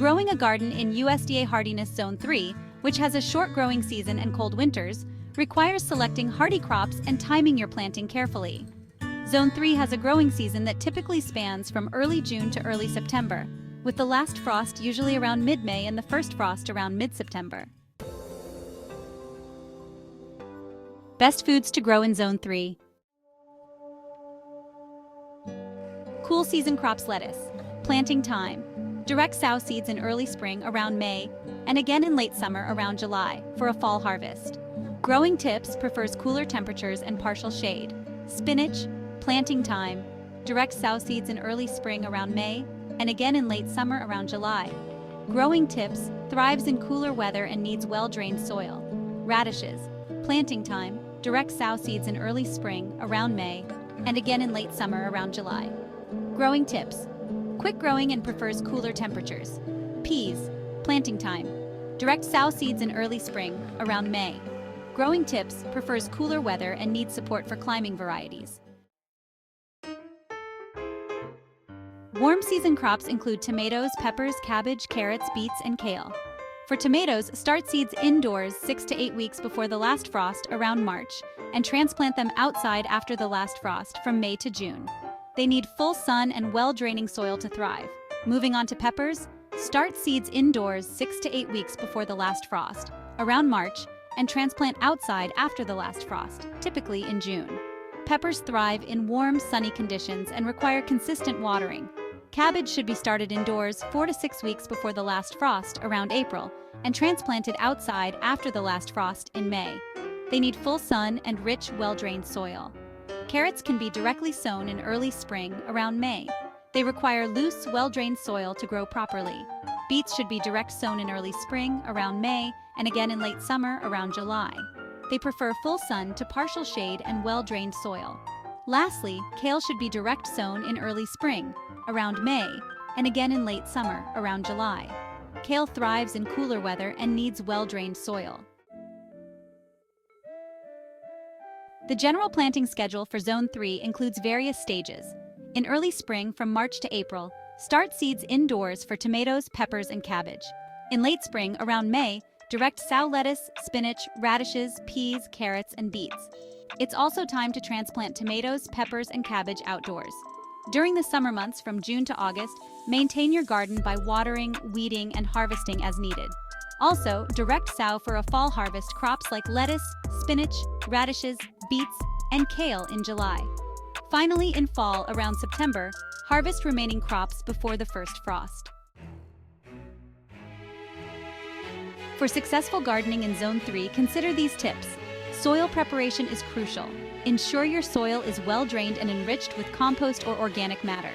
Growing a garden in USDA Hardiness Zone 3, which has a short growing season and cold winters, requires selecting hardy crops and timing your planting carefully. Zone 3 has a growing season that typically spans from early June to early September, with the last frost usually around mid-May and the first frost around mid-September. Best foods to grow in Zone 3. Cool season crops. Lettuce. Planting time. Direct sow seeds in early spring around May and again in late summer around July for a fall harvest. Growing tips. Prefers cooler temperatures and partial shade. Spinach. Planting time. Direct sow seeds in early spring around May and again in late summer around July. Growing tips. Thrives in cooler weather and needs well-drained soil. Radishes. Planting time. Direct sow seeds in early spring around May and again in late summer around July. Growing tips. Quick growing and prefers cooler temperatures. Peas. Planting time. Direct sow seeds in early spring around May. Growing tips. Prefers cooler weather and needs support for climbing varieties. Warm season crops include tomatoes, peppers, cabbage, carrots, beets, and kale. For tomatoes, start seeds indoors 6 to 8 weeks before the last frost around March and transplant them outside after the last frost from May to June. They need full sun and well-draining soil to thrive. Moving on to peppers, start seeds indoors 6 to 8 weeks before the last frost around March and transplant outside after the last frost, typically in June. Peppers thrive in warm, sunny conditions and require consistent watering. Cabbage should be started indoors 4 to 6 weeks before the last frost around April and transplanted outside after the last frost in May. They need full sun and rich, well-drained soil. Carrots can be directly sown in early spring around May. They require loose, well-drained soil to grow properly. Beets should be direct sown in early spring around May and again in late summer around July. They prefer full sun to partial shade and well-drained soil. Lastly, kale should be direct sown in early spring around May and again in late summer around July. Kale thrives in cooler weather and needs well-drained soil. The general planting schedule for Zone 3 includes various stages. In early spring, from March to April, start seeds indoors for tomatoes, peppers, and cabbage. In late spring, around May, direct sow lettuce, spinach, radishes, peas, carrots, and beets. It's also time to transplant tomatoes, peppers, and cabbage outdoors. During the summer months from June to August, maintain your garden by watering, weeding, and harvesting as needed. Also, direct sow for a fall harvest crops like lettuce, spinach, radishes, beets, and kale in July. Finally, in fall, around September, harvest remaining crops before the first frost. For successful gardening in Zone 3, consider these tips. Soil preparation is crucial. Ensure your soil is well-drained and enriched with compost or organic matter.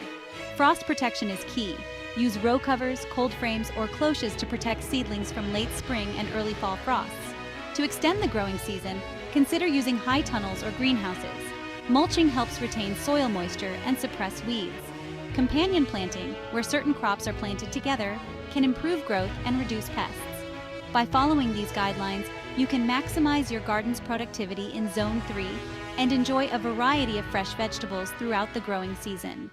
Frost protection is key. Use row covers, cold frames, or cloches to protect seedlings from late spring and early fall frosts. To extend the growing season, consider using high tunnels or greenhouses. Mulching helps retain soil moisture and suppress weeds. Companion planting, where certain crops are planted together, can improve growth and reduce pests. By following these guidelines, you can maximize your garden's productivity in Zone 3 and enjoy a variety of fresh vegetables throughout the growing season.